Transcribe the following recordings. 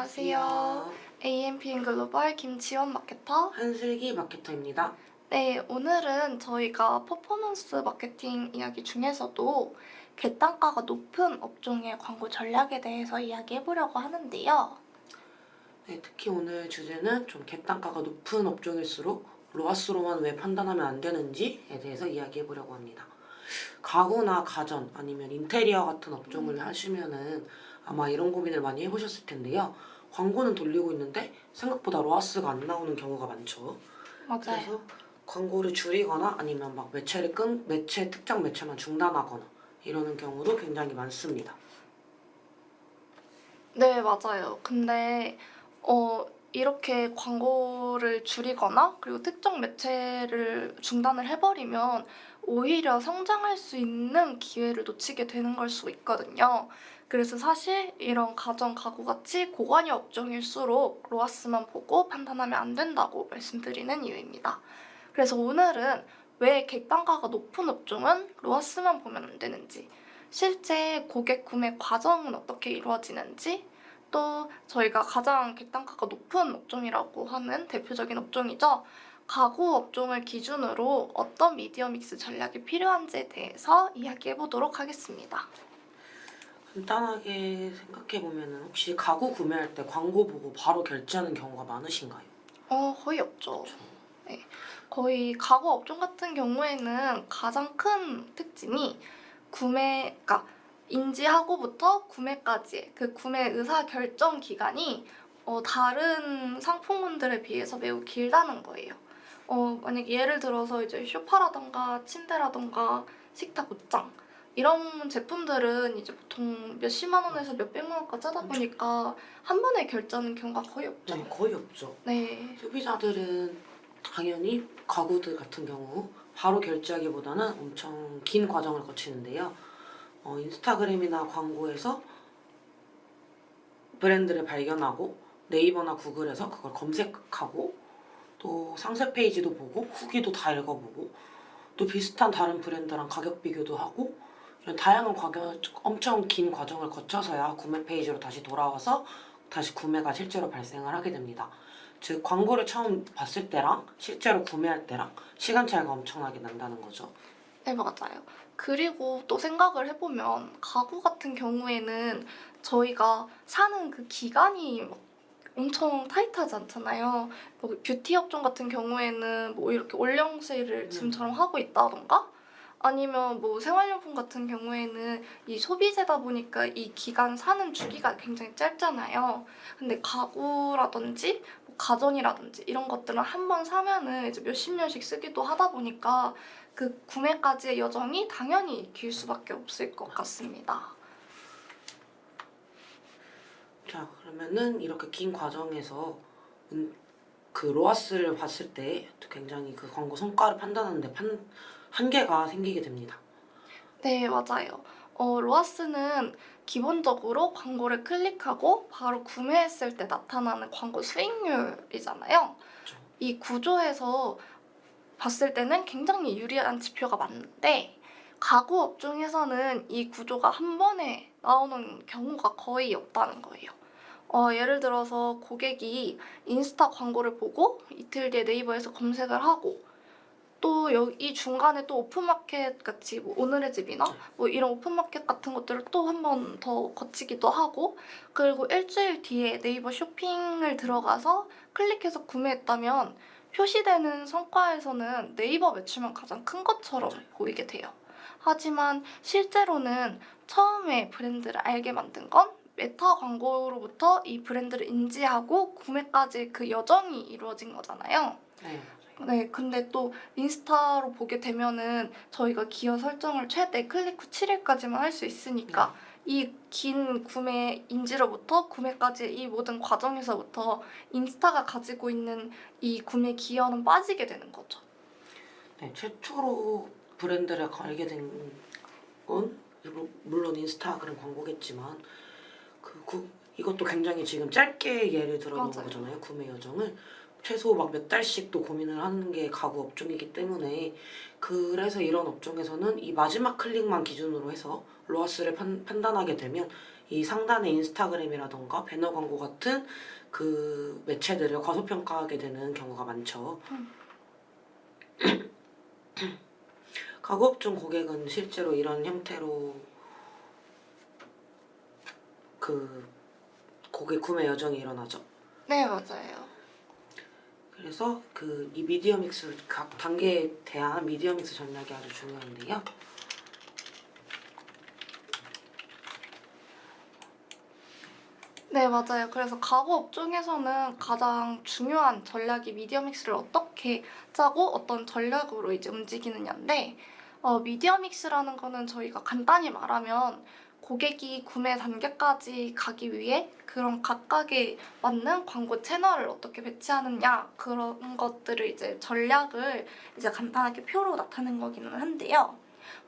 안녕하세요. AMPM 글로벌 김지원 마케터. 한슬기 마케터입니다. 네, 오늘은 저희가 퍼포먼스 마케팅 이야기 중에서도 객단가가 높은 업종의 광고 전략에 대해서 이야기해보려고 하는데요. 네, 특히 오늘 주제는 좀 객단가가 높은 업종일수록 로아스로만 왜 판단하면 안 되는지에 대해서 이야기해보려고 합니다. 가구나 가전 아니면 인테리어 같은 업종을 하시면은 아마 이런 고민을 많이 해보셨을 텐데요. 광고는 돌리고 있는데 생각보다 로아스가 안 나오는 경우가 많죠. 맞아요. 그래서 광고를 줄이거나 아니면 막 특정 매체만 중단하거나 이러는 경우도 굉장히 많습니다. 네, 맞아요. 근데 이렇게 광고를 줄이거나 그리고 특정 매체를 중단을 해버리면 오히려 성장할 수 있는 기회를 놓치게 되는 걸 수 있거든요. 그래서 사실 이런 가전, 가구 같이 고관여 업종일수록 로아스만 보고 판단하면 안 된다고 말씀드리는 이유입니다. 그래서 오늘은 왜 객단가가 높은 업종은 로아스만 보면 안 되는지, 실제 고객 구매 과정은 어떻게 이루어지는지, 또 저희가 가장 객단가가 높은 업종이라고 하는 대표적인 업종이죠. 가구 업종을 기준으로 어떤 미디어 믹스 전략이 필요한지에 대해서 이야기해 보도록 하겠습니다. 간단하게 생각해보면 혹시 가구 구매할 때 광고 보고 바로 결제하는 경우가 많으신가요? 거의 없죠. 네. 거의 가구 업종 같은 경우에는 가장 큰 특징이 그러니까 인지하고부터 구매까지 그 구매 의사 결정 기간이 다른 상품군들에 비해서 매우 길다는 거예요. 만약 예를 들어서 이제 소파라던가 침대라던가 식탁 옷장 이런 제품들은 이제 보통 몇십만 원에서 몇백만 원까지 하다 보니까 한 번에 결제하는 경우가 거의 없죠. 네, 거의 없죠. 네. 소비자들은 당연히 가구들 같은 경우 바로 결제하기보다는 엄청 긴 과정을 거치는데요. 인스타그램이나 광고에서 브랜드를 발견하고 네이버나 구글에서 그걸 검색하고 또 상세 페이지도 보고 후기도 다 읽어보고 또 비슷한 다른 브랜드랑 가격 비교도 하고 이런 다양한 엄청 긴 과정을 거쳐서야 구매 페이지로 다시 돌아와서 다시 구매가 실제로 발생을 하게 됩니다. 즉 광고를 처음 봤을 때랑 실제로 구매할 때랑 시간 차이가 엄청나게 난다는 거죠. 네, 맞아요. 그리고 또 생각을 해보면 가구 같은 경우에는 저희가 사는 그 기간이 막 엄청 타이트하지 않잖아요. 뭐 뷰티 업종 같은 경우에는 뭐 이렇게 올영 세일을 지금처럼 하고 있다던가 아니면 뭐 생활용품 같은 경우에는 이 소비재다 보니까 이 기간 사는 주기가 굉장히 짧잖아요. 근데 가구라든지 뭐 가전이라든지 이런 것들은 한 번 사면은 이제 몇십 년씩 쓰기도 하다 보니까 그 구매까지의 여정이 당연히 길 수밖에 없을 것 같습니다. 자, 그러면은 이렇게 긴 과정에서 그 로아스를 봤을 때 굉장히 그 광고 성과를 판단하는데 한계가 생기게 됩니다. 네, 맞아요. 로아스는 기본적으로 광고를 클릭하고 바로 구매했을 때 나타나는 광고 수익률이잖아요. 그렇죠. 이 구조에서 봤을 때는 굉장히 유리한 지표가 맞는데 가구 업종에서는 이 구조가 한 번에 나오는 경우가 거의 없다는 거예요. 예를 들어서 고객이 인스타 광고를 보고 이틀 뒤에 네이버에서 검색을 하고 또 이 중간에 또 오픈마켓 같이 뭐 오늘의 집이나 뭐 이런 오픈마켓 같은 것들을 또 한 번 더 거치기도 하고 그리고 일주일 뒤에 네이버 쇼핑을 들어가서 클릭해서 구매했다면 표시되는 성과에서는 네이버 매출만 가장 큰 것처럼 보이게 돼요. 하지만 실제로는 처음에 브랜드를 알게 만든 건 메타 광고로부터 이 브랜드를 인지하고 구매까지 그 여정이 이루어진 거잖아요. 네. 네, 근데 또 인스타로 보게 되면은 저희가 기여 설정을 최대 클릭 후 7일까지만 할 수 있으니까 이 긴 구매 인지로부터 구매까지 이 모든 과정에서부터 인스타가 가지고 있는 이 구매 기여는 빠지게 되는 거죠. 네, 최초로 브랜드를 알게 된 건 물론 인스타그램 광고겠지만 이것도 굉장히 지금 짧게 예를 들어놓은 맞아요. 거잖아요. 구매 여정을. 최소 막 몇 달씩 또 고민을 하는 게 가구 업종이기 때문에 그래서 이런 업종에서는 이 마지막 클릭만 기준으로 해서 로아스를 판단하게 되면 이 상단의 인스타그램이라던가 배너 광고 같은 그 매체들을 과소평가하게 되는 경우가 많죠. 가구업종 고객은 실제로 이런 형태로 그 고객 구매 여정이 일어나죠. 네, 맞아요. 그래서 그 이 미디어 믹스 각 단계에 대한 미디어 믹스 전략이 아주 중요한데요. 네, 맞아요. 그래서 가구 업종에서는 가장 중요한 전략이 미디어 믹스를 어떻게 짜고 어떤 전략으로 이제 움직이느냐인데, 미디어 믹스라는 거는 저희가 간단히 말하면 고객이 구매 단계까지 가기 위해 그런 각각에 맞는 광고 채널을 어떻게 배치하느냐, 그런 것들을 이제 전략을 이제 간단하게 표로 나타낸 거기는 한데요.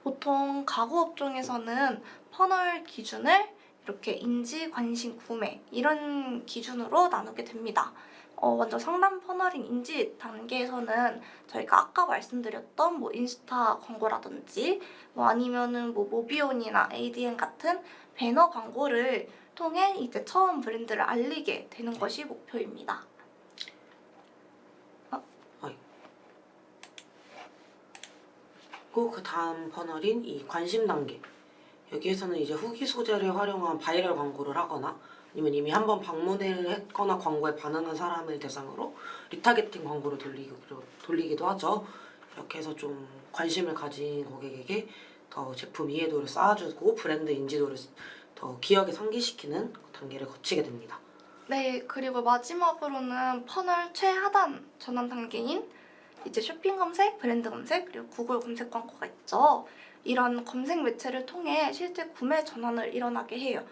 보통 가구 업종에서는 퍼널 기준을 이렇게 인지, 관심, 구매 이런 기준으로 나누게 됩니다. 먼저 상단 퍼널인 인지 단계에서는 저희가 아까 말씀드렸던 뭐 인스타 광고라든지 뭐 아니면은 뭐 모비온이나 ADN 같은 배너 광고를 통해 이제 처음 브랜드를 알리게 되는 것이 목표입니다. 그리고 그 다음 퍼널인 이 관심 단계. 여기에서는 이제 후기 소재를 활용한 바이럴 광고를 하거나 아니면 이미 한번 방문을 했거나 광고에 반응한 사람을 대상으로 리타게팅 광고를 돌리기도 하죠. 이렇게 해서 좀 관심을 가진 고객에게 더 제품 이해도를 쌓아주고 브랜드 인지도를 더 기억에 상기시키는 단계를 거치게 됩니다. 네, 그리고 마지막으로는 퍼널 최하단 전환 단계인 이제 쇼핑 검색, 브랜드 검색, 그리고 구글 검색 광고가 있죠. 이런 검색 매체를 통해 실제 구매 전환을 일어나게 해요.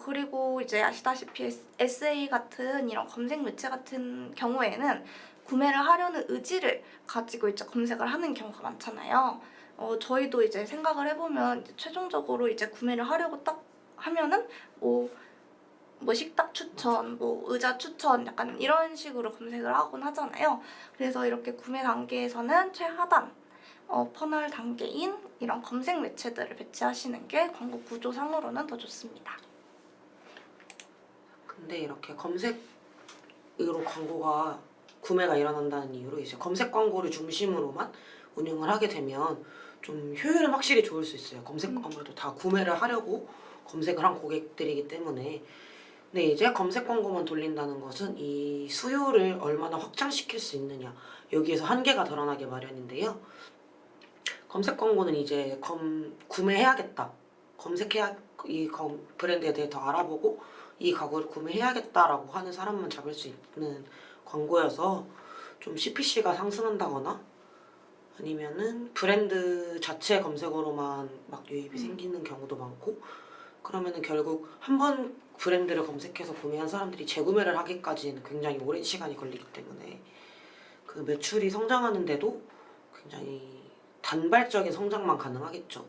그리고 이제 아시다시피 SA 같은 이런 검색 매체 같은 경우에는 구매를 하려는 의지를 가지고 이제 검색을 하는 경우가 많잖아요. 저희도 이제 생각을 해보면 이제 최종적으로 이제 구매를 하려고 딱 하면은 뭐 식탁 추천, 뭐 의자 추천 약간 이런 식으로 검색을 하곤 하잖아요. 그래서 이렇게 구매 단계에서는 최하단 퍼널 단계인 이런 검색 매체들을 배치하시는 게 광고 구조상으로는 더 좋습니다. 근데 이렇게 검색으로 광고가 구매가 일어난다는 이유로 이제 검색 광고를 중심으로만 운영을 하게 되면 좀 효율은 확실히 좋을 수 있어요. 아무래도 다 구매를 하려고 검색을 한 고객들이기 때문에. 근데 이제 검색 광고만 돌린다는 것은 이 수요를 얼마나 확장시킬 수 있느냐, 여기에서 한계가 드러나게 마련인데요. 검색 광고는 이제 구매해야겠다, 브랜드에 대해 더 알아보고 이 가구를 구매해야겠다라고 하는 사람만 잡을 수 있는 광고여서 좀 CPC가 상승한다거나 아니면은 브랜드 자체 검색어로만 막 유입이 생기는 경우도 많고, 그러면은 결국 한 번 브랜드를 검색해서 구매한 사람들이 재구매를 하기까지는 굉장히 오랜 시간이 걸리기 때문에 그 매출이 성장하는데도 굉장히 단발적인 성장만 가능하겠죠.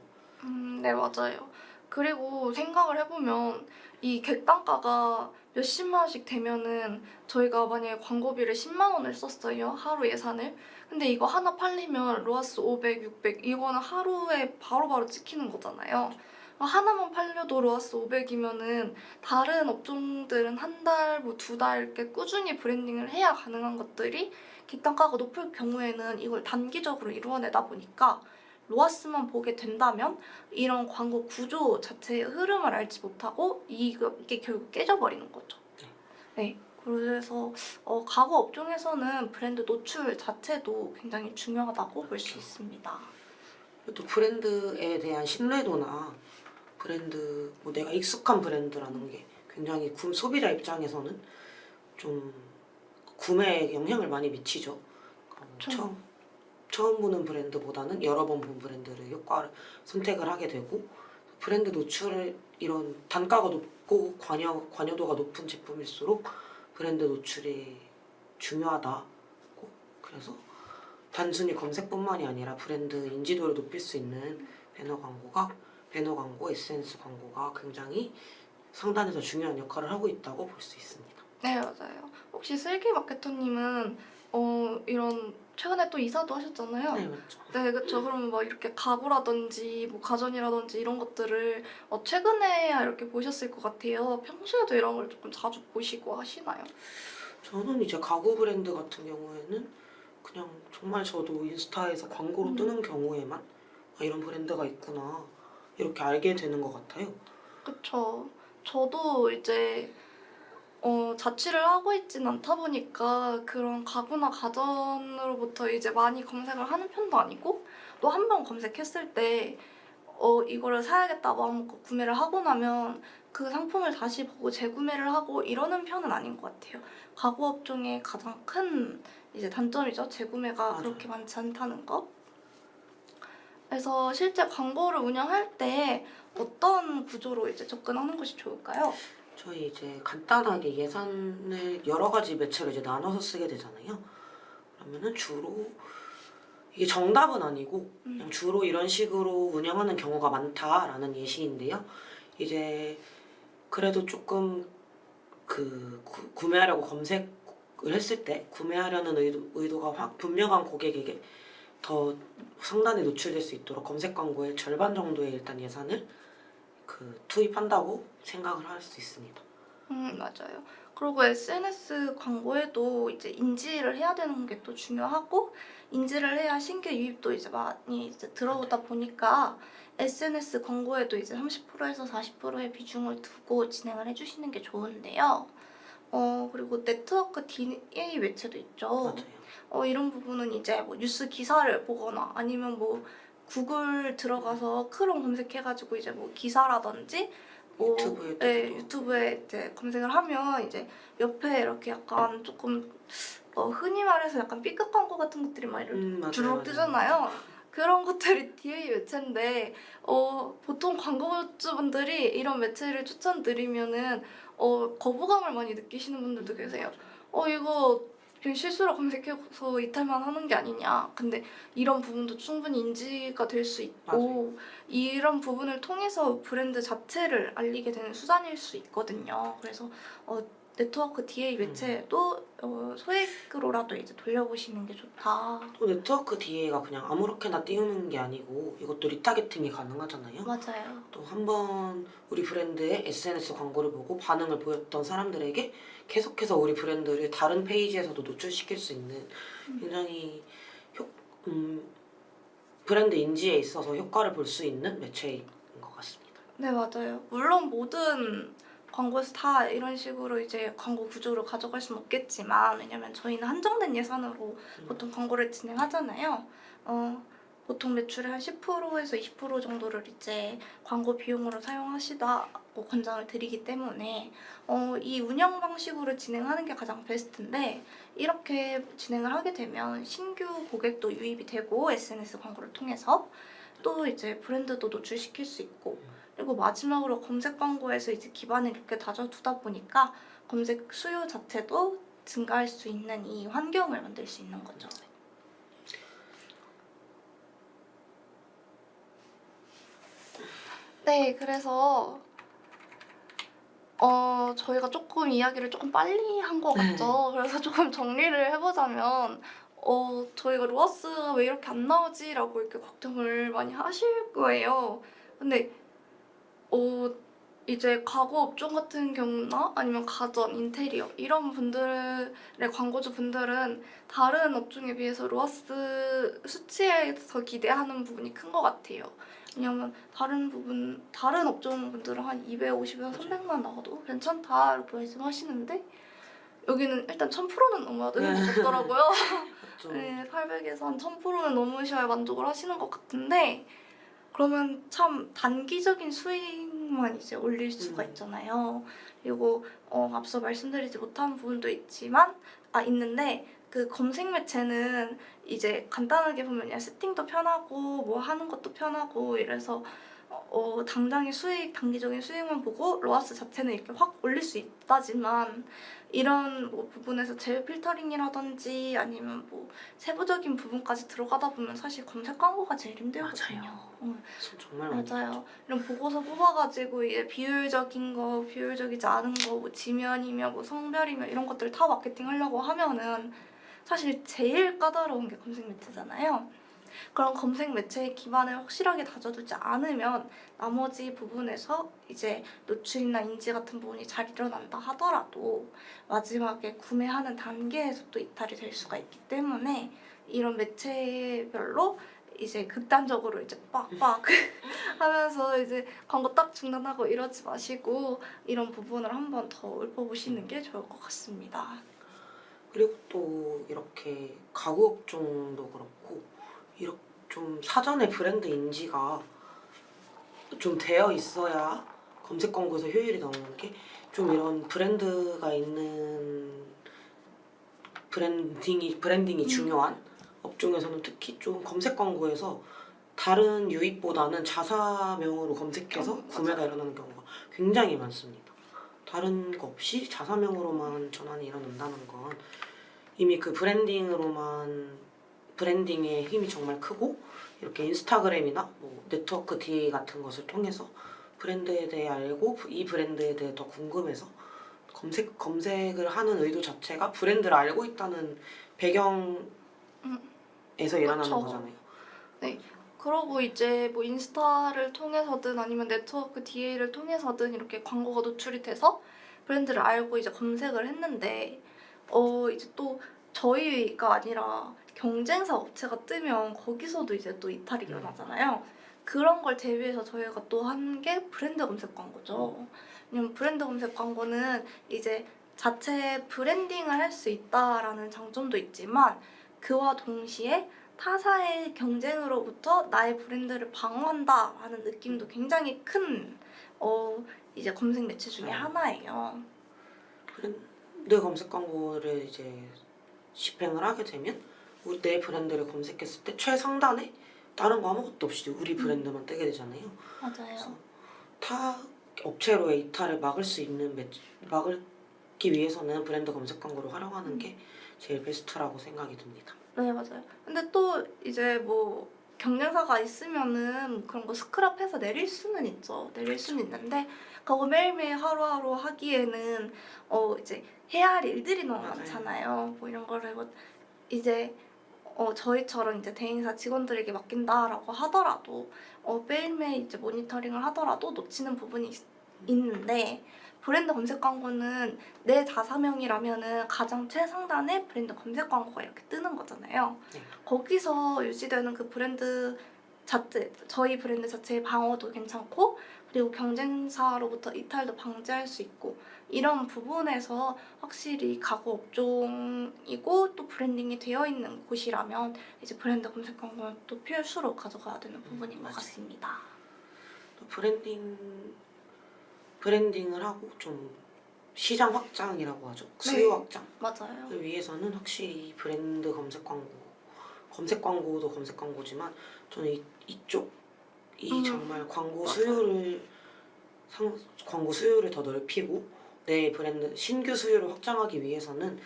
네, 맞아요. 그리고 생각을 해보면 이 객단가가 몇십만 원씩 되면은 저희가 만약에 광고비를 10만 원을 썼어요. 하루 예산을. 근데 이거 하나 팔리면 로아스 500, 600 이거는 하루에 바로바로 찍히는 거잖아요. 하나만 팔려도 로아스 500이면은 다른 업종들은 한 달, 뭐 두 달 이렇게 꾸준히 브랜딩을 해야 가능한 것들이 객단가가 높을 경우에는 이걸 단기적으로 이루어내다 보니까 로아스만 보게 된다면 이런 광고 구조 자체의 흐름을 알지 못하고 이게 결국 깨져버리는 거죠. 네. 그래서 가구 업종에서는 브랜드 노출 자체도 굉장히 중요하다고 볼 수 있습니다. 또 브랜드에 대한 신뢰도나 브랜드, 뭐 내가 익숙한 브랜드라는 게 굉장히 소비자 입장에서는 좀 구매에 영향을 많이 미치죠. 처음 보는 브랜드보다는 여러 번 본 브랜드를 선택을 하게 되고, 브랜드 노출을 이런 단가가 높고 관여도가 높은 제품일수록 브랜드 노출이 중요하다고. 그래서 단순히 검색뿐만이 아니라 브랜드 인지도를 높일 수 있는 배너 광고, SNS 광고가 굉장히 상단에서 중요한 역할을 하고 있다고 볼 수 있습니다. 네, 맞아요. 혹시 슬기 마케터님은 이런 최근에 또 이사도 하셨잖아요. 네, 맞죠. 네, 그쵸. 그러면 막 이렇게 가구라든지 뭐 가전이라든지 이런 것들을 최근에야 이렇게 보셨을 것 같아요. 평소에도 이런 걸 조금 자주 보시고 하시나요? 저는 이제 가구 브랜드 같은 경우에는 그냥 정말 저도 인스타에서 광고로 뜨는 경우에만 아, 이런 브랜드가 있구나 이렇게 알게 되는 것 같아요. 그쵸. 저도 이제 자취를 하고 있진 않다 보니까 그런 가구나 가전으로부터 이제 많이 검색을 하는 편도 아니고 또 한 번 검색했을 때 이거를 사야겠다 마음먹고 구매를 하고 나면 그 상품을 다시 보고 재구매를 하고 이러는 편은 아닌 것 같아요. 가구 업종의 가장 큰 이제 단점이죠. 재구매가 맞아요. 그렇게 많지 않다는 거. 그래서 실제 광고를 운영할 때 어떤 구조로 이제 접근하는 것이 좋을까요? 저희 이제 간단하게 예산을 여러 가지 매체로 이제 나눠서 쓰게 되잖아요. 그러면은 주로 이게 정답은 아니고 그냥 주로 이런 식으로 운영하는 경우가 많다라는 예시인데요. 이제 그래도 조금 구매하려고 검색을 했을 때 구매하려는 의도가 확 분명한 고객에게 더 상단에 노출될 수 있도록 검색 광고의 절반 정도의 일단 예산을 투입한다고 생각을 할 수 있습니다. 맞아요. 그리고 SNS 광고에도 이제 인지를 해야 되는 게 또 중요하고 인지를 해야 신규 유입도 이제 많이 이제 들어오다 보니까 SNS 광고에도 이제 30%에서 40%의 비중을 두고 진행을 해주시는 게 좋은데요. 그리고 네트워크 DA 매체도 있죠. 맞아요. 이런 부분은 이제 뭐 뉴스 기사를 보거나 아니면 뭐 구글 들어가서 크롬 검색해가지고 이제 뭐 기사라든지 뭐 유튜브에 네, 뜨기도 유튜브에 이제 검색을 하면 이제 옆에 이렇게 약간 조금 흔히 말해서 약간 B급 광고 같은 것들이 막 이렇게 맞아요, 주르륵 맞아요. 뜨잖아요. 그런 것들이 DA 매체인데 보통 광고주분들이 이런 매체를 추천드리면은 거부감을 많이 느끼시는 분들도 계세요. 이거 그냥 실수로 검색해서 이탈만 하는 게 아니냐. 근데 이런 부분도 충분히 인지가 될 수 있고 이런 부분을 통해서 브랜드 자체를 알리게 되는 수단일 수 있거든요. 그래서 네트워크 DA 매체도 소액으로라도 이제 돌려보시는 게 좋다. 또 네트워크 DA가 그냥 아무렇게나 띄우는 게 아니고 이것도 리타겟팅이 가능하잖아요. 맞아요. 또 한번 우리 브랜드의 SNS 광고를 보고 반응을 보였던 사람들에게 계속해서 우리 브랜드를 다른 페이지에서도 노출시킬 수 있는 굉장히 브랜드 인지에 있어서 효과를 볼 수 있는 매체인 것 같습니다. 네, 맞아요. 물론 모든 광고에서 다 이런 식으로 이제 광고 구조를 가져갈 수는 없겠지만 왜냐면 저희는 한정된 예산으로 보통 광고를 진행하잖아요. 보통 매출의 한 10%에서 20% 정도를 이제 광고 비용으로 사용하시라고 권장을 드리기 때문에 이 운영 방식으로 진행하는 게 가장 베스트인데 이렇게 진행을 하게 되면 신규 고객도 유입이 되고 SNS 광고를 통해서 또 이제 브랜드도 노출시킬 수 있고 그리고 마지막으로 검색 광고에서 이제 기반을 이렇게 다져두다 보니까 검색 수요 자체도 증가할 수 있는 이 환경을 만들 수 있는 거죠. 네, 그래서 저희가 조금 이야기를 조금 빨리 한 것 같죠. 그래서 조금 정리를 해보자면 저희가 로아스가 왜 이렇게 안 나오지라고 이렇게 걱정을 많이 하실 거예요. 근데 이제 가구 업종 같은 경우나 아니면 가전, 인테리어 이런 분들의 광고주 분들은 다른 업종에 비해서 로아스 수치에서 기대하는 부분이 큰 것 같아요. 왜냐면 다른 업종 분들은 한 250에서 300만 나와도 괜찮다 이렇게 말씀하시는데 여기는 일단 1000%는 넘어야 되는 것 같더라고요. 그렇죠. 네, 800에서 한 1000%는 넘으셔야 만족을 하시는 것 같은데 그러면 참 단기적인 수익만 이제 올릴 수가 있잖아요. 그리고 앞서 말씀드리지 못한 부분도 있는데 그 검색 매체는 이제 간단하게 보면 그냥 세팅도 편하고 뭐 하는 것도 편하고 이래서 단기적인 수익만 보고 로아스 자체는 이렇게 확 올릴 수 있다지만 이런 뭐 부분에서 제휴 필터링이라든지 아니면 뭐 세부적인 부분까지 들어가다 보면 사실 검색 광고가 제일 힘들거든요. 맞아요. 정말 많이 맞아요. 이런 보고서 뽑아가지고 이제 비효율적인 거, 비효율적이지 않은 거, 뭐 지면이며 뭐 성별이며 이런 것들 다 마케팅하려고 하면은 사실 제일 까다로운 게 검색 매체잖아요. 그런 검색 매체의 기반을 확실하게 다져두지 않으면 나머지 부분에서 이제 노출이나 인지 같은 부분이 잘 일어난다 하더라도 마지막에 구매하는 단계에서 또 이탈이 될 수가 있기 때문에 이런 매체별로 이제 극단적으로 이제 빡빡 하면서 이제 광고 딱 중단하고 이러지 마시고 이런 부분을 한번 더 읊어보시는 게 좋을 것 같습니다. 그리고 또 이렇게 가구 업종도 그렇고 이렇게 좀 사전에 브랜드 인지가 좀 되어 있어야 검색 광고에서 효율이 나오는 게 좀 이런 브랜드가 있는 브랜딩이 중요한 업종에서는 특히 좀 검색 광고에서 다른 유입보다는 자사명으로 검색해서 맞아요. 구매가 일어나는 경우가 굉장히 많습니다. 다른 거 없이 자사명으로만 전환이 일어난다는 건 이미 그 브랜딩의 힘이 정말 크고 이렇게 인스타그램이나 뭐 네트워크 DA 같은 것을 통해서 브랜드에 대해 알고 이 브랜드에 대해 더 궁금해서 검색을 하는 의도 자체가 브랜드를 알고 있다는 배경에서 일어나는 그쵸. 거잖아요. 네. 그러고 이제 뭐 인스타를 통해서든 아니면 네트워크 DA를 통해서든 이렇게 광고가 노출이 돼서 브랜드를 알고 이제 검색을 했는데 이제 또 저희가 아니라 경쟁사 업체가 뜨면 거기서도 이제 또 이탈이 일어나잖아요. 그런 걸 대비해서 저희가 또 한 게 브랜드 검색 광고죠. 왜냐면 브랜드 검색 광고는 이제 자체 브랜딩을 할 수 있다라는 장점도 있지만 그와 동시에 타사의 경쟁으로부터 나의 브랜드를 방어한다라는 느낌도 굉장히 큰 이제 검색 매체 중에 하나예요. 브랜드 검색 광고를 이제 집행을 하게 되면 내 브랜드를 검색했을 때 최상단에 다른 거 아무것도 없이 우리 브랜드만 뜨게 되잖아요. 그래서 맞아요. 타 업체로의 이탈을 막기 위해서는 브랜드 검색 광고를 활용하는 게 제일 베스트라고 생각이 듭니다. 네, 맞아요. 근데 또 이제 뭐 경쟁사가 있으면은 그런 거 스크랩해서 내릴 수는 있죠. 내릴 수는 있는데 그거 매일매일 하루하루 하기에는 이제 해야 할 일들이 너무 맞아요. 많잖아요. 뭐 이런 거를 뭐 이제 저희처럼 이제 대행사 직원들에게 맡긴다라고 하더라도 매일매일 이제 모니터링을 하더라도 놓치는 부분이 있는데 브랜드 검색 광고는 내 자사명이라면은 가장 최상단에 브랜드 검색 광고가 이렇게 뜨는 거잖아요. 네. 거기서 유지되는 그 브랜드 자체, 저희 브랜드 자체의 방어도 괜찮고 그리고 경쟁사로부터 이탈도 방지할 수 있고 이런 부분에서 확실히 가구 업종이고 또 브랜딩이 되어 있는 곳이라면 이제 브랜드 검색 광고는 또 필수로 가져가야 되는 부분인 것 맞아요. 같습니다. 또 브랜딩을 하고 좀 시장 확장이라고 하죠. 수요 확장. 맞아요. 위해서는 확실히 브랜드 검색 광고도 검색 광고지만 저는 이쪽이 정말 광고 수요를 더 넓히고 내 브랜드 신규 수요를 확장하기 위해서는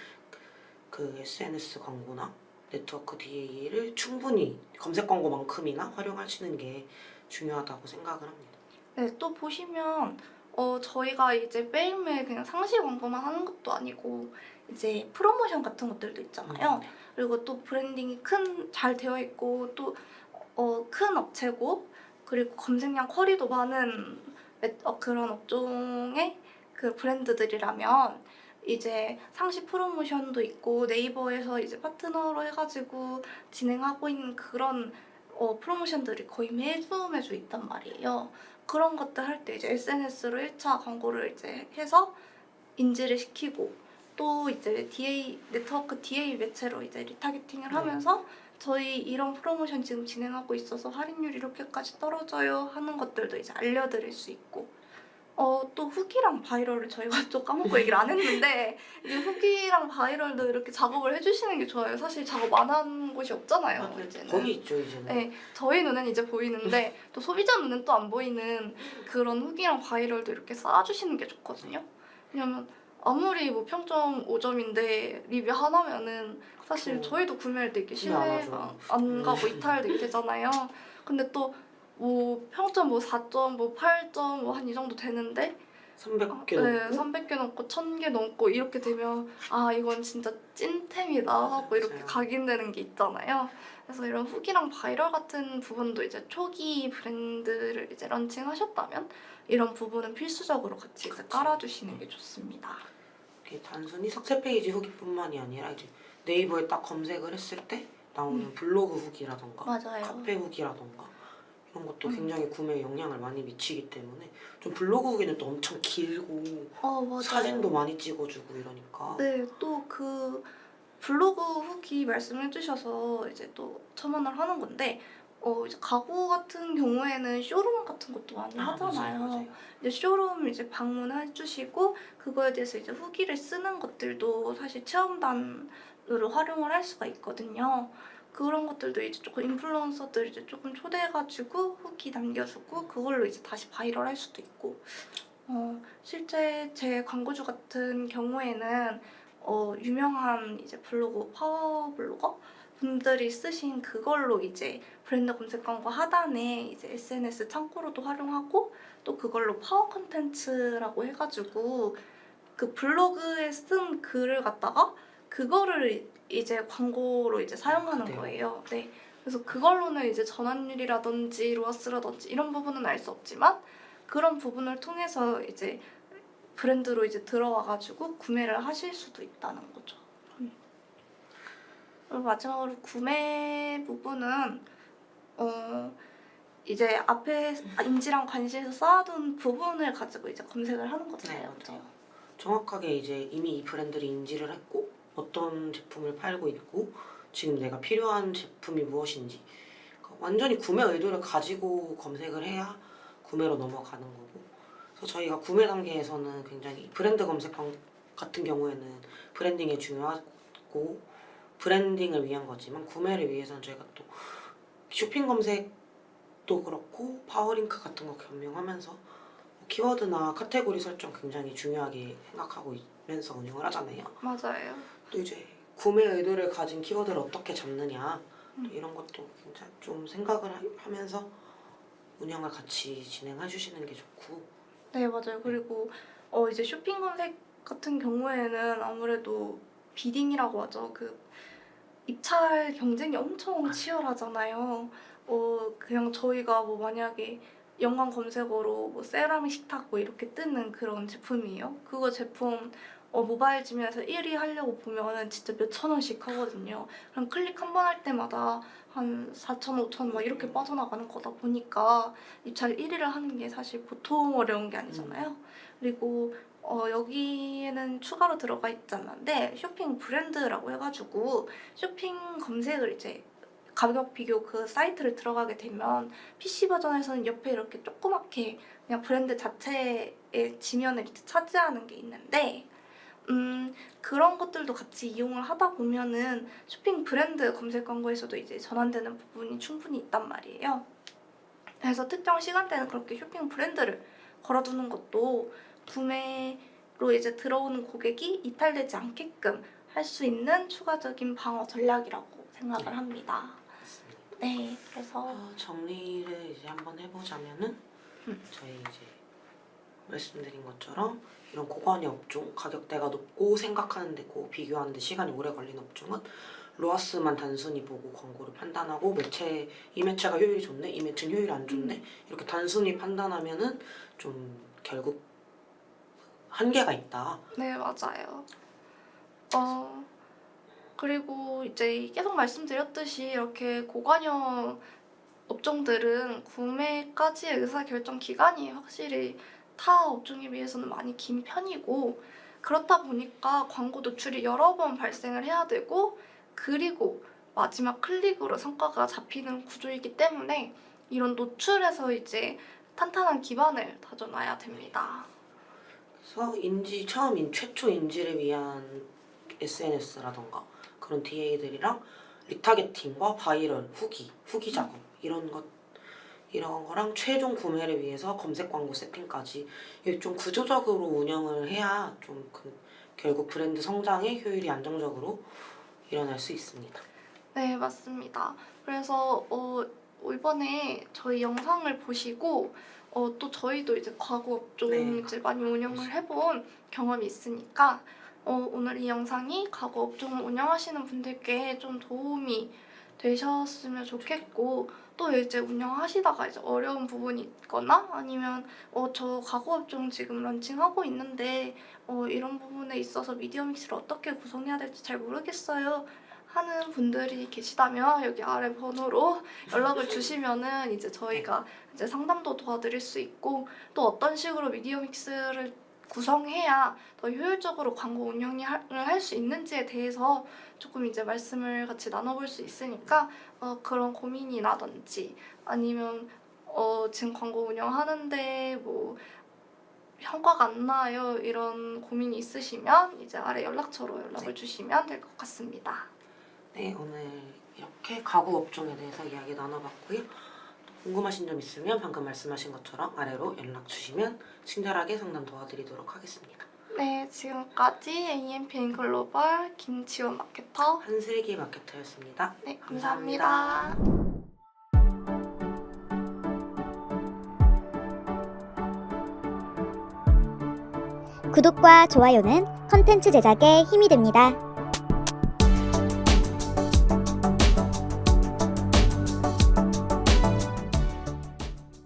그 SNS 광고나 네트워크 DA를 충분히 검색 광고만큼이나 활용하시는 게 중요하다고 생각을 합니다. 네, 또 보시면 저희가 이제 매일매일 그냥 상시 광고만 하는 것도 아니고 이제 프로모션 같은 것들도 있잖아요. 그리고 또 브랜딩이 잘 되어 있고 또 큰 업체고 그리고 검색량 쿼리도 많은 그런 업종의 그 브랜드들이라면 이제 상시 프로모션도 있고 네이버에서 이제 파트너로 해가지고 진행하고 있는 그런 프로모션들이 거의 매주 있단 말이에요. 그런 것들 할 때 이제 SNS로 1차 광고를 이제 해서 인지를 시키고 또 이제 네트워크 DA 매체로 이제 리타게팅을 하면서 저희 이런 프로모션 지금 진행하고 있어서 할인율이 이렇게까지 떨어져요 하는 것들도 이제 알려드릴 수 있고 또 후기랑 바이럴을 저희가 또 까먹고 얘기를 안 했는데 이제 후기랑 바이럴도 이렇게 작업을 해주시는 게 좋아요. 사실 작업 안 한 곳이 없잖아요. 이제는. 거기 있죠 이제는. 네, 저희 눈엔 이제 보이는데 또 소비자 눈엔 또 안 보이는 그런 후기랑 바이럴도 이렇게 쌓아주시는 게 좋거든요. 왜냐면 아무리 뭐 평점 5점인데 리뷰 하나면은 사실 그쵸. 저희도 구매할 때 이렇게 구매 안 신뢰가 하죠. 안 가고 이탈되게 되잖아요. 근데 또 뭐 평점 뭐 4점, 뭐 8점 뭐 한 이 정도 되는데 300개 네, 넘고 300개 넘고 1000개 넘고 이렇게 되면 아 이건 진짜 찐템이다 하고 이렇게 맞아요. 각인되는 게 있잖아요. 그래서 이런 후기랑 바이럴 같은 부분도 이제 초기 브랜드를 이제 런칭하셨다면 이런 부분은 필수적으로 같이 이제 그치. 깔아주시는 게 좋습니다. 이게 단순히 석세 페이지 후기뿐만이 아니라 이제 네이버에 딱 검색을 했을 때 나오는 블로그 후기라던가 맞아요. 카페 후기라던가 이런 것도 음. 굉장히 구매에 영향을 많이 미치기 때문에 좀 블로그 후기는 또 엄청 길고 맞아요. 사진도 많이 찍어주고 이러니까 네, 또 그 블로그 후기 말씀해 주셔서 이제 또 첨언을 하는 건데 이제 가구 같은 경우에는 쇼룸 같은 것도 많이 하잖아요. 맞아요. 이제 쇼룸 이제 방문해 주시고 그거에 대해서 이제 후기를 쓰는 것들도 사실 체험단으로 활용을 할 수가 있거든요. 그런 것들도 이제 조금 인플루언서들 이제 조금 초대해가지고 후기 남겨주고 그걸로 이제 다시 바이럴할 수도 있고 실제 제 광고주 같은 경우에는 유명한 이제 블로그 파워 블로거 분들이 쓰신 그걸로 이제 브랜드 검색 광고 하단에 이제 SNS 창구로도 활용하고 또 그걸로 파워 콘텐츠라고 해가지고 그 블로그에 쓴 글을 갖다가 그거를 이제 광고로 이제 사용하는 그래요? 거예요. 네. 그래서 그걸로는 이제 전환율이라든지 로아스라든지 이런 부분은 알 수 없지만 그런 부분을 통해서 이제 브랜드로 이제 들어와가지고 구매를 하실 수도 있다는 거죠. 그리고 마지막으로 구매 부분은 이제 앞에 인지랑 관심에서 쌓아둔 부분을 가지고 이제 검색을 하는 거잖아요. 네, 그죠? 맞아요. 정확하게 이제 이미 이 브랜드를 인지를 했고 어떤 제품을 팔고 있고 지금 내가 필요한 제품이 무엇인지 그러니까 완전히 구매 의도를 가지고 검색을 해야 구매로 넘어가는 거고 그래서 저희가 구매 단계에서는 굉장히 브랜드 검색 같은 경우에는 브랜딩이 중요하고 브랜딩을 위한 거지만 구매를 위해서는 저희가 또 쇼핑 검색도 그렇고 파워링크 같은 거 겸용하면서 키워드나 카테고리 설정 굉장히 중요하게 생각하고 있면서 운영을 하잖아요. 맞아요. 또 이제 구매 의도를 가진 키워드를 어떻게 잡느냐 또 이런 것도 굉장히 좀 생각을 하면서 운영을 같이 진행해 주시는 게 좋고 네, 맞아요. 그리고 이제 쇼핑 검색 같은 경우에는 아무래도 비딩이라고 하죠. 그 입찰 경쟁이 엄청 치열하잖아요. 그냥 저희가 뭐 만약에 연관 검색어로 뭐 세라믹 식탁 뭐 이렇게 뜨는 그런 제품이에요. 그거 제품 모바일 지면에서 1위 하려고 보면은 진짜 몇천 원씩 하거든요. 그럼 클릭 한 번 할 때마다 한 4천, 5천 막 이렇게 빠져나가는 거다 보니까 입찰 1위를 하는 게 사실 보통 어려운 게 아니잖아요. 그리고 여기에는 추가로 들어가 있지 않는데 쇼핑 브랜드라고 해가지고 쇼핑 검색을 이제 가격 비교 그 사이트를 들어가게 되면 PC 버전에서는 옆에 이렇게 조그맣게 그냥 브랜드 자체의 지면을 이제 차지하는 게 있는데 그런 것들도 같이 이용을 하다 보면은 쇼핑 브랜드 검색 광고에서도 이제 전환되는 부분이 충분히 있단 말이에요. 그래서 특정 시간대는 그렇게 쇼핑 브랜드를 걸어두는 것도 구매로 이제 들어오는 고객이 이탈되지 않게끔 할 수 있는 추가적인 방어 전략이라고 생각을 합니다. 맞습니다. 네, 그래서 정리를 이제 한번 해보자면은 저희 이제 말씀드린 것처럼 이런 고관여 업종 가격대가 높고 생각하는데 비교하는데 시간이 오래 걸리는 업종은 로아스만 단순히 보고 광고를 판단하고 이 매체가 효율이 좋네, 이 매체는 효율이 안 좋네 이렇게 단순히 판단하면은 좀 결국 한계가 있다. 네, 맞아요. 그리고 이제 계속 말씀드렸듯이 이렇게 고관여 업종들은 구매까지의 의사결정 기간이 확실히 타 업종에 비해서는 많이 긴 편이고 그렇다 보니까 광고 노출이 여러 번 발생을 해야 되고 그리고 마지막 클릭으로 성과가 잡히는 구조이기 때문에 이런 노출에서 이제 탄탄한 기반을 다져놔야 됩니다. 그래서 최초 인지를 위한 SNS라던가 그런 DA들이랑 리타게팅과 바이럴, 후기 작업 이런 거랑 최종 구매를 위해서 검색 광고 세팅까지 이게 좀 구조적으로 운영을 해야 좀 결국 브랜드 성장의 효율이 안정적으로 일어날 수 있습니다. 네, 맞습니다. 그래서 이번에 저희 영상을 보시고 또 저희도 이제 과거 업종 네. 이제 많이 운영을 해본 경험이 있으니까 오늘 이 영상이 과거 업종을 운영하시는 분들께 좀 도움이 되셨으면 좋겠고, 또 이제 운영하시다가 이제 어려운 부분이 있거나 아니면 저 과거 업종 지금 런칭하고 있는데 이런 부분에 있어서 미디어 믹스를 어떻게 구성해야 될지 잘 모르겠어요 하는 분들이 계시다면 여기 아래 번호로 연락을 주시면은 이제 저희가 이제 상담도 도와드릴 수 있고, 또 어떤 식으로 미디어 믹스를 구성해야 더 효율적으로 광고 운영을 할 수 있는지에 대해서 조금 이제 말씀을 같이 나눠볼 수 있으니까 그런 고민이라든지 아니면 지금 광고 운영하는데 뭐 성과가 안 나요 이런 고민이 있으시면 이제 아래 연락처로 연락을 주시면 될 것 같습니다. 네, 오늘 이렇게 가구 업종에 대해서 이야기 나눠봤고요. 궁금하신 점 있으면 방금 말씀하신 것처럼 아래로 연락 주시면 친절하게 상담 도와드리도록 하겠습니다. 네, 지금까지 AMPN 글로벌 김지원 마케터. 한슬기 마케터였습니다. 네, 감사합니다. 구독과 좋아요는 컨텐츠 제작에 힘이 됩니다.